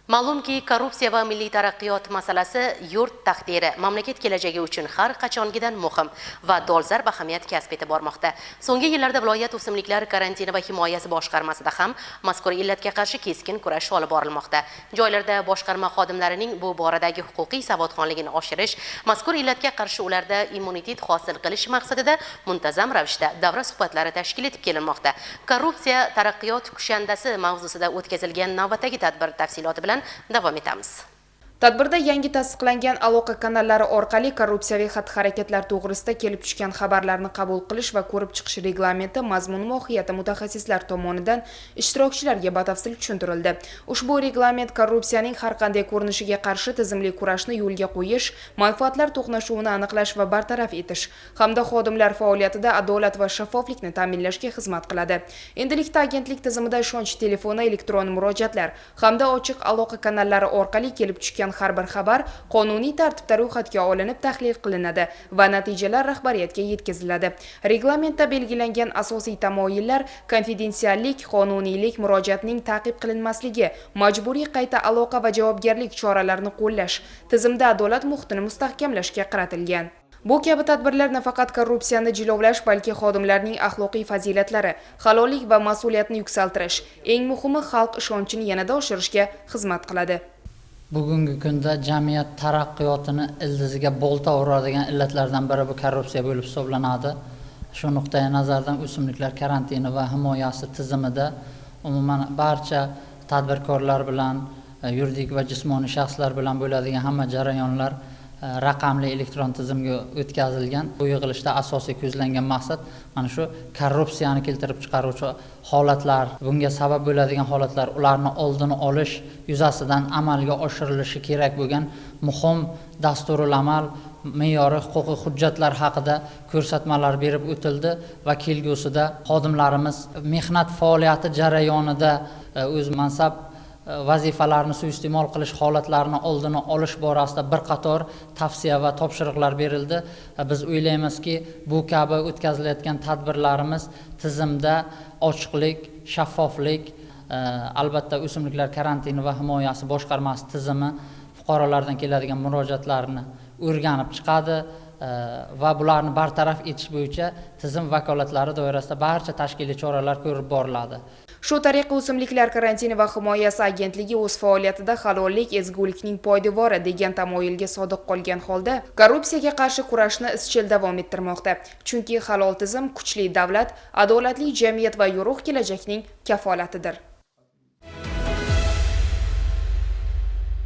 Ma'lumki, korrupsiya va milliy taraqqiyot masalasi yurt taqdiri, mamlakat kelajagi uchun har qachongidan muhim va dolzarb ahamiyat kasb etib bormoqda. So'nggi yillarda viloyat o'simliklar karantini va himoyasi boshqarmasida ham mazkur illatga qarshi keskin kurash olib borilmoqda. Joylarda boshqarma xodimlarining bu boradagi huquqiy savodxonligini oshirish, mazkur illatga qarshi ularda immunitet hosil qilish maqsadida muntazam ravishda davra suhbatlari tashkil etib kelinmoqda. Korrupsiya taraqqiyot kushandasi mavzusida o'tkazilgan navbatdagi tadbir tafsiloti bilan davom etamiz. Tadbirda yangi tasdiqlangan aloqa kanallari orqali korrupsiyaviy xatti-harakatlar to'g'risida kelib tushgan xabarlarni qabul qilish va ko'rib chiqish reglamenti mazmun mohiyati mutaxassislar tomonidan ishtirokchilarga batafsil tushuntirildi. Ushbu reglament korrupsiyaning har qanday ko'rinishiga qarshi tizimli kurashni yo'lga qo'yish, manfaatlar to'qnashuvini aniqlash va bartaraf etish hamda xodimlar faoliyatida adolat va shaffoflikni ta'minlashga xizmat qiladi. Endilikda agentlik tizimida ishonch telefoni, elektron murojaatlar hamda ochiq aloqa kanallari orqali kelib tushgan har bir xabar qonuniy tartibda ro'yxatga olinib tahlil qilinadi va natijalar rahbariyatga yetkaziladi. Reglamentda belgilangan asosiy tamoyillar konfidensiallik, qonuniylik, murojaatning ta'qib qilinmasligi, majburiy qayta aloqa va javobgarlik choralarini qo'llash, tizimda adolat muhitini mustahkamlashga qaratilgan. Bu kabi tadbirlar nafaqat korrupsiyani jilovlash, balki xodimlarning axloqiy fazilatlari, halollik va mas'uliyatni yuksaltirish, eng muhimi xalq ishonchini yanada oshirishga xizmat qiladi. Bugungi kunda jamiyat taraqqiyotini ildiziga bolta uradigan illatlardan biri bu korrupsiya bo'lib hisoblanadi. Shu nuqtai nazardan o'simliklar karantini va himoyasi tizimida umuman barcha tadbirkorlar bilan, yuridik va jismoniy shaxslar bilan bo'ladigan hamma jarayonlar raqamli elektron tizimga o'tkazilgan. Bu yig'ilishda asosiy ko'zlangan maqsad mana shu korrupsiyani keltirib chiqaruvchi holatlar, bunga sabab bo'ladigan holatlar, ularni oldini olish yuzasidan amalga oshirilishi kerak bo'lgan muhim dasturul amal, me'yoriy huquqiy hujjatlar haqida ko'rsatmalar berib o'tildi va kelgusida xodimlarimiz mehnat faoliyati jarayonida o'z mansab vazifalarni suiiste'mol qilish holatlarini oldini olish borasida bir qator tavsiya va topshiriqlar berildi. Biz o'ylaymizki, bu kabi o'tkazilayotgan tadbirlarimiz tizimda ochiqlik, shaffoflik, albatta o'simliklar karantini va himoyasi boshqarmasi tizimi fuqarolardan keladigan murojaatlarni o'rganib chiqadi va bularni bartaraf etish bo'yicha tizim vakolatlari doirasida barcha tashkiliy choralar ko'rib boriladi. Shu tariqa o'simliklar karantini va himoyasi agentligi o'z faoliyatida halollik, ezgulikning poydevori degan tamoyilga sodiq qolgan holda korrupsiyaga qarshi kurashni izchil davom ettirmoqda. Chunki halol tizim kuchli davlat, adolatli jamiyat va yorug' kelajakning kafolatidir.